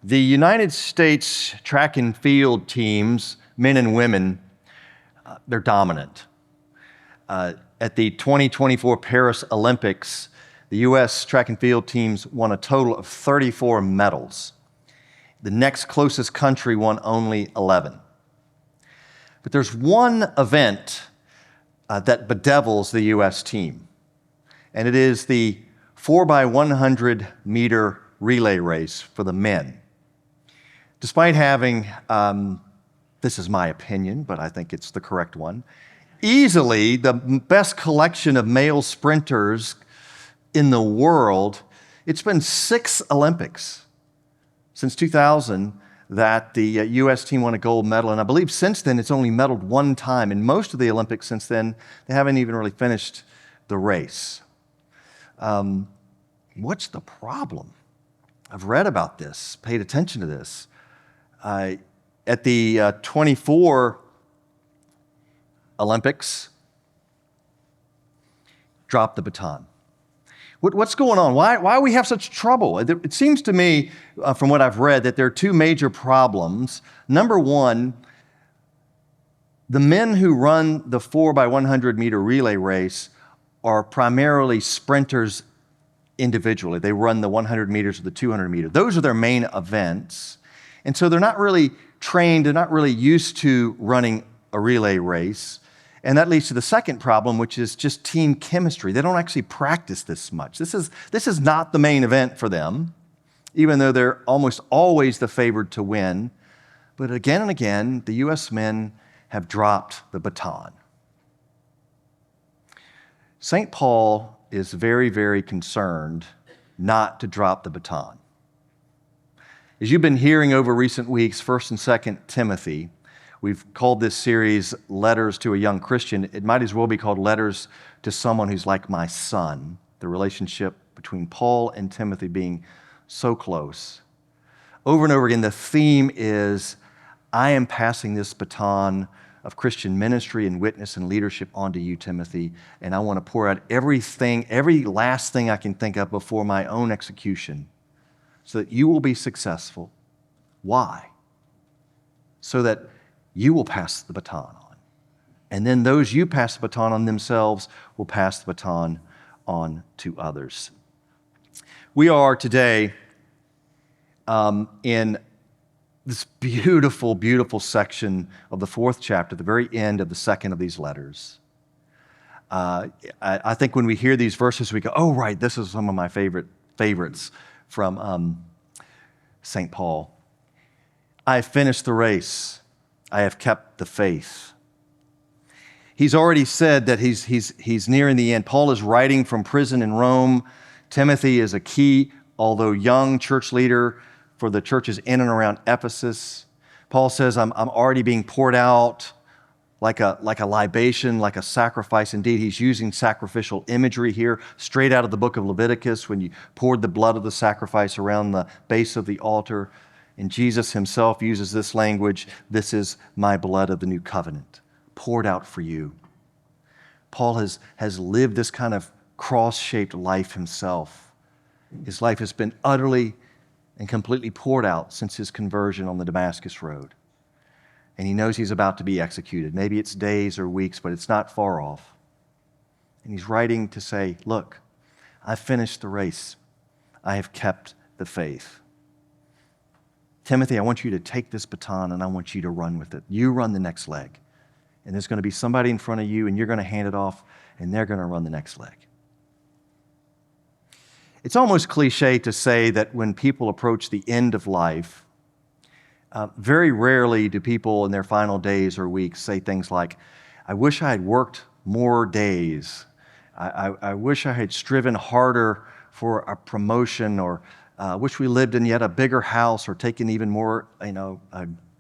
The United States track and field teams, men and women, they're dominant. At the 2024 Paris Olympics, the U.S. track and field teams won a total of 34 medals. The next closest country won only 11. But there's one event that bedevils the U.S. team, and it is the 4x100 meter relay race for the men. Despite having, this is my opinion, but I think it's the correct one, easily the best collection of male sprinters in the world, it's been 6 Olympics since 2000 that the U.S. team won a gold medal, and I believe since then it's only medaled one time. In most of the Olympics since then, they haven't even really finished the race. What's the problem? I've read about this, paid attention to this. At the 24 Olympics, dropped the baton. What's going on? Why we have such trouble? It seems to me, from what I've read, that there are 2 major problems. Number one, the men who run the 4x100 meter relay race are primarily sprinters individually. They run the 100 meters or the 200 meter. Those are their main events. And so they're not really trained, they're not really used to running a relay race. And that leads to the second problem, which is just team chemistry. They don't actually practice this much. This is not the main event for them, even though they're almost always the favored to win. But again and again, the U.S. men have dropped the baton. St. Paul is very, very concerned not to drop the baton. As you've been hearing over recent weeks, 1st and 2nd Timothy, we've called this series Letters to a Young Christian. It might as well be called Letters to Someone Who's Like My Son, the relationship between Paul and Timothy being so close. Over and over again, the theme is, I am passing this baton of Christian ministry and witness and leadership onto you, Timothy, and I want to pour out everything, every last thing I can think of before my own execution so that you will be successful. Why? So that you will pass the baton on. And then those you pass the baton on themselves will pass the baton on to others. We are today in this beautiful, beautiful section of the 4th chapter, the very end of the 2nd of these letters. I think when we hear these verses, we go, oh, right, this is some of my favorites from St. Paul. I have finished the race. I have kept the faith. He's already said that he's nearing the end. Paul is writing from prison in Rome. Timothy is a key, although young, church leader for the churches in and around Ephesus. Paul says, I'm already being poured out like a libation, like a sacrifice. Indeed, he's using sacrificial imagery here, straight out of the book of Leviticus, when you poured the blood of the sacrifice around the base of the altar. And Jesus himself uses this language, this is my blood of the new covenant, poured out for you. Paul has lived this kind of cross-shaped life himself. His life has been utterly and completely poured out since his conversion on the Damascus Road. And he knows he's about to be executed. Maybe it's days or weeks, but it's not far off. And he's writing to say, look, I've finished the race. I have kept the faith. Timothy, I want you to take this baton and I want you to run with it. You run the next leg. And there's going to be somebody in front of you and you're going to hand it off and they're going to run the next leg. It's almost cliche to say that when people approach the end of life, very rarely do people in their final days or weeks say things like, I wish I had worked more days. I wish I had striven harder for a promotion, or wish we lived in yet a bigger house or taken even more,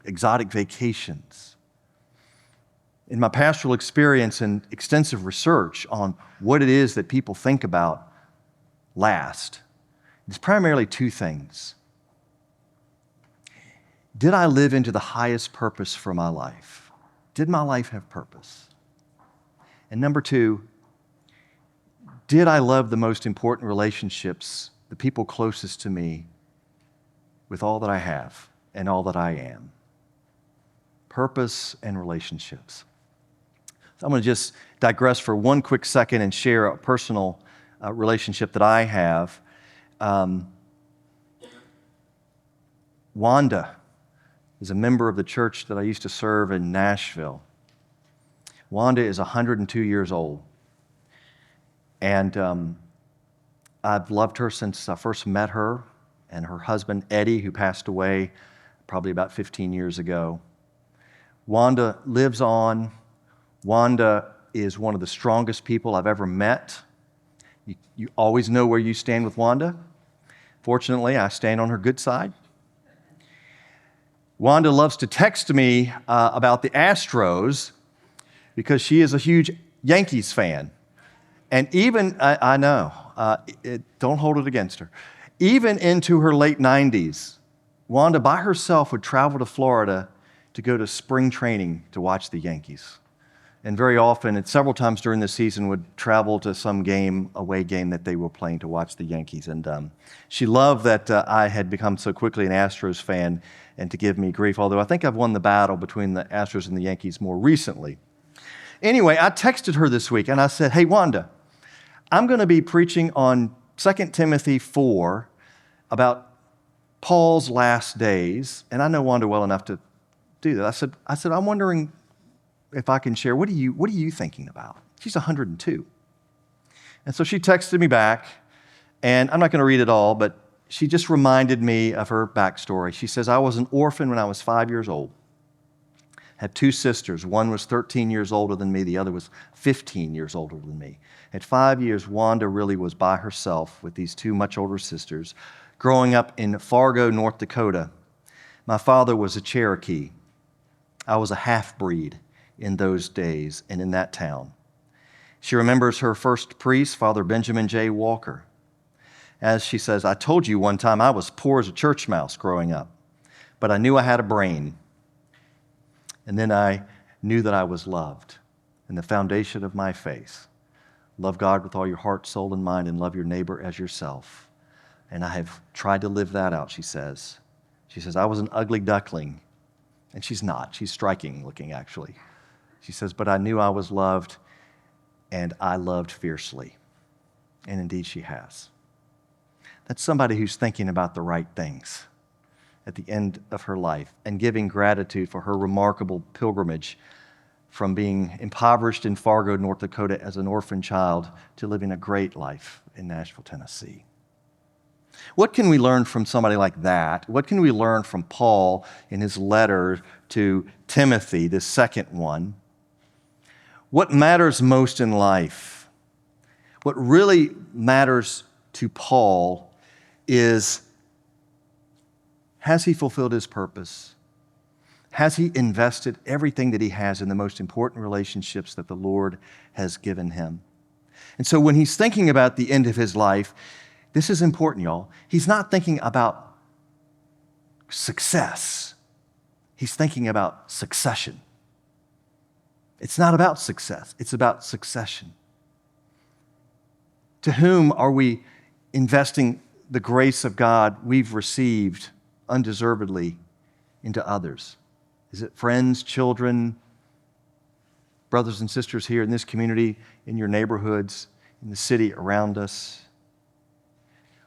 exotic vacations. In my pastoral experience and extensive research on what it is that people think about last, it's primarily 2 things. Did I live into the highest purpose for my life? Did my life have purpose? And number 2, did I love the most important relationships, the people closest to me, with all that I have and all that I am. Purpose and relationships. So I'm going to just digress for one quick second and share a personal relationship that I have. Wanda is a member of the church that I used to serve in Nashville. Wanda is 102 years old. And I've loved her since I first met her and her husband, Eddie, who passed away probably about 15 years ago. Wanda lives on. Wanda is one of the strongest people I've ever met. You always know where you stand with Wanda. Fortunately, I stand on her good side. Wanda loves to text me about the Astros because she is a huge Yankees fan. And even, I know, don't hold it against her. Even into her late 90s, Wanda by herself would travel to Florida to go to spring training to watch the Yankees. And very often, and several times during the season, would travel to some game, away game that they were playing to watch the Yankees. And she loved that I had become so quickly an Astros fan and to give me grief, although I think I've won the battle between the Astros and the Yankees more recently. Anyway, I texted her this week and I said, hey, Wanda, I'm going to be preaching on 2 Timothy 4 about Paul's last days. And I know Wanda well enough to do that. I said, I'm wondering if I can share, what are you thinking about? She's 102. And so she texted me back, and I'm not going to read it all, but she just reminded me of her backstory. She says, I was an orphan when I was 5 years old. Had two sisters. One was 13 years older than me. The other was 15 years older than me. At 5 years, Wanda really was by herself with these two much older sisters, growing up in Fargo, North Dakota. My father was a Cherokee. I was a half-breed in those days and in that town. She remembers her first priest, Father Benjamin J. Walker. As she says, I told you one time I was poor as a church mouse growing up, but I knew I had a brain. And then I knew that I was loved. And the foundation of my faith, love God with all your heart, soul, and mind, and love your neighbor as yourself. And I have tried to live that out, she says. She says, I was an ugly duckling. And she's not. She's striking looking, actually. She says, but I knew I was loved, and I loved fiercely. And indeed she has. That's somebody who's thinking about the right things at the end of her life and giving gratitude for her remarkable pilgrimage from being impoverished in Fargo, North Dakota as an orphan child to living a great life in Nashville, Tennessee. What can we learn from somebody like that? What can we learn from Paul in his letter to Timothy, the second one? What matters most in life? What really matters to Paul is, has he fulfilled his purpose? Has he invested everything that he has in the most important relationships that the Lord has given him? And so when he's thinking about the end of his life, this is important, y'all. He's not thinking about success. He's thinking about succession. It's not about success. It's about succession. To whom are we investing the grace of God we've received undeservedly into others? Is it friends, children, brothers and sisters here in this community, in your neighborhoods, in the city around us?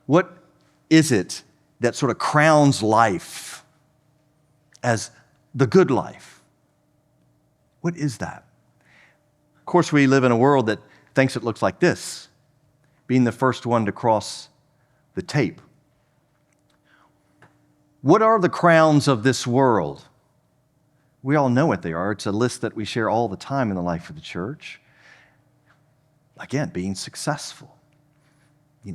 What is it that sort of crowns life as the good life? What is that? Of course, we live in a world that thinks it looks like this, being the first one to cross the tape. What are the crowns of this world? We all know what they are. It's a list that we share all the time in the life of the church. Again, being successful,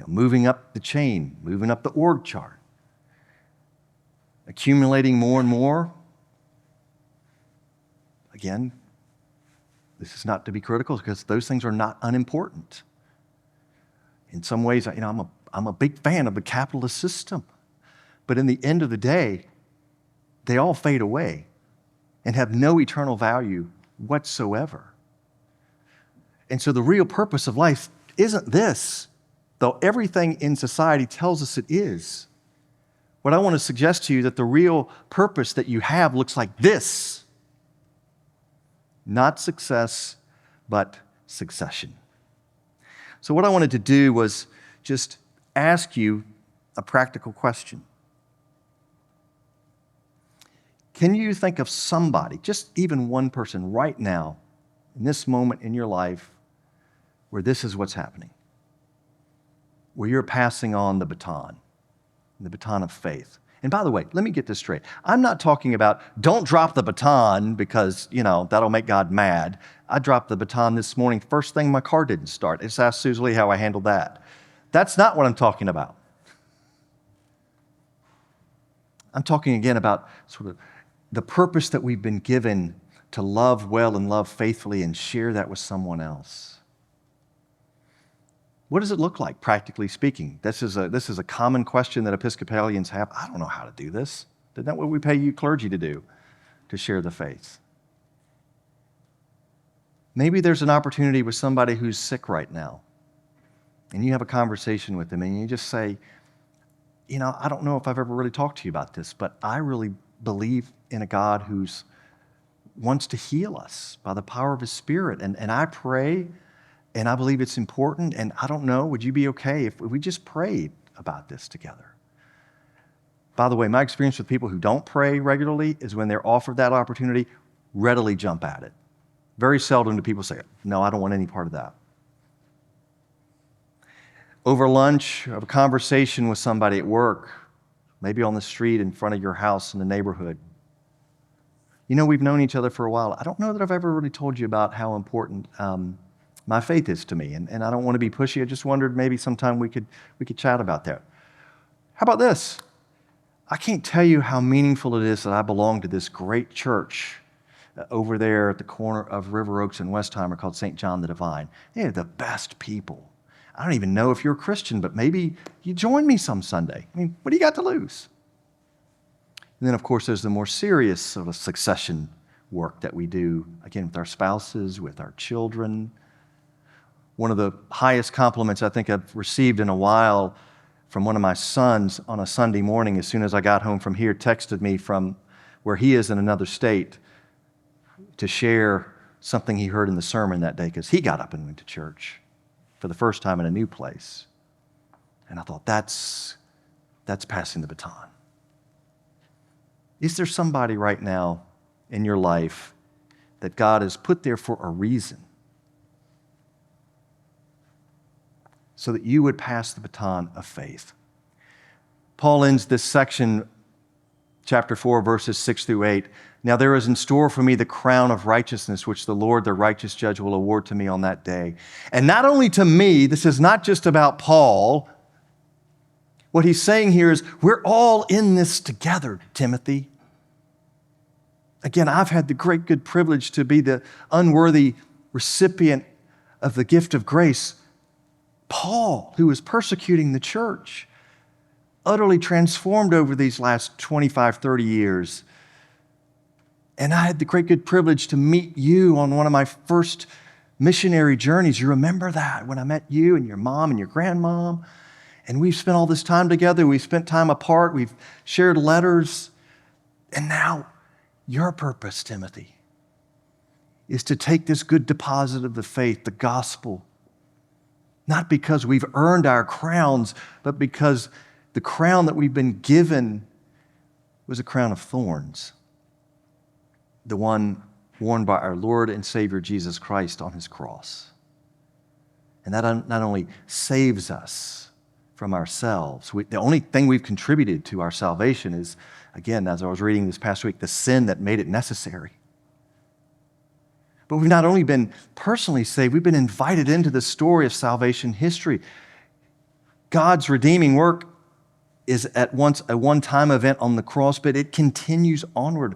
moving up the chain, moving up the org chart, accumulating more and more. Again, this is not to be critical because those things are not unimportant. In some ways, I'm a big fan of the capitalist system. But in the end of the day, they all fade away and have no eternal value whatsoever. And so the real purpose of life isn't this, though everything in society tells us it is. What I want to suggest to you that the real purpose that you have looks like this. Not success, but succession. So what I wanted to do was just ask you a practical question. Can you think of somebody, just even one person right now, in this moment in your life, where this is what's happening? Where you're passing on the baton of faith. And by the way, let me get this straight. I'm not talking about don't drop the baton because, that'll make God mad. I dropped the baton this morning. First thing, my car didn't start. I just asked Susie how I handled that. That's not what I'm talking about. I'm talking again about sort of the purpose that we've been given to love well and love faithfully and share that with someone else. What does it look like, practically speaking? This is a common question that Episcopalians have. I don't know how to do this. Isn't that what we pay you clergy to do, to share the faith? Maybe there's an opportunity with somebody who's sick right now, and you have a conversation with them, and you just say, I don't know if I've ever really talked to you about this, but I really believe in a God who wants to heal us by the power of His Spirit, and I pray, and I believe it's important, and I don't know, would you be okay if we just prayed about this together? By the way, my experience with people who don't pray regularly is when they're offered that opportunity, readily jump at it. Very seldom do people say, no, I don't want any part of that. Over lunch, have a conversation with somebody at work, maybe on the street in front of your house in the neighborhood. We've known each other for a while. I don't know that I've ever really told you about how important my faith is to me, and I don't want to be pushy. I just wondered maybe sometime we could chat about that. How about this? I can't tell you how meaningful it is that I belong to this great church over there at the corner of River Oaks and Westheimer called St. John the Divine. They are the best people. I don't even know if you're a Christian, but maybe you join me some Sunday. What do you got to lose? And then, of course, there's the more serious sort of succession work that we do, again, with our spouses, with our children. One of the highest compliments I think I've received in a while from one of my sons on a Sunday morning, as soon as I got home from here, texted me from where he is in another state to share something he heard in the sermon that day, because he got up and went to church for the first time in a new place. And I thought, that's passing the baton. Is there somebody right now in your life that God has put there for a reason, so that you would pass the baton of faith? Paul ends this section, chapter 4, verses 6 through 8. Now there is in store for me the crown of righteousness, which the Lord, the righteous judge, will award to me on that day. And not only to me, this is not just about Paul. What he's saying here is, we're all in this together, Timothy. Again, I've had the great good privilege to be the unworthy recipient of the gift of grace. Paul, who was persecuting the church, utterly transformed over these last 25, 30 years. And I had the great good privilege to meet you on one of my first missionary journeys. You remember that, when I met you and your mom and your grandmom? And we've spent all this time together. We've spent time apart. We've shared letters. And now your purpose, Timothy, is to take this good deposit of the faith, the gospel, not because we've earned our crowns, but because the crown that we've been given was a crown of thorns, the one worn by our Lord and Savior Jesus Christ on His cross. And that not only saves us from ourselves, the only thing we've contributed to our salvation is, again, as I was reading this past week, the sin that made it necessary. But we've not only been personally saved, we've been invited into the story of salvation history. God's redeeming work is at once a one-time event on the cross, but it continues onward.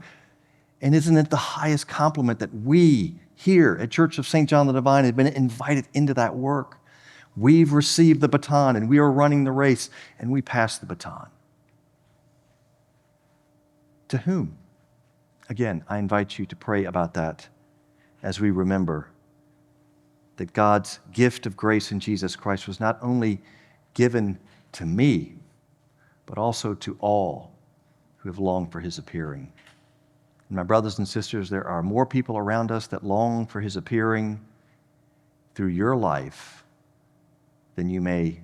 And isn't it the highest compliment that we here at Church of St. John the Divine have been invited into that work? We've received the baton, and we are running the race, and we pass the baton. To whom? Again, I invite you to pray about that as we remember that God's gift of grace in Jesus Christ was not only given to me, but also to all who have longed for his appearing. And my brothers and sisters, there are more people around us that long for his appearing through your life than you may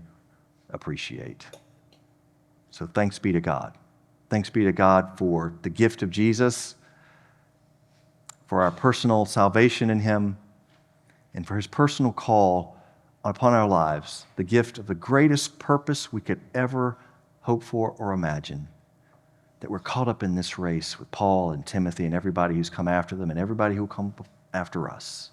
appreciate. So thanks be to God. Thanks be to God for the gift of Jesus, for our personal salvation in him, and for his personal call upon our lives, the gift of the greatest purpose we could ever hope for or imagine, that we're caught up in this race with Paul and Timothy and everybody who's come after them and everybody who will come after us.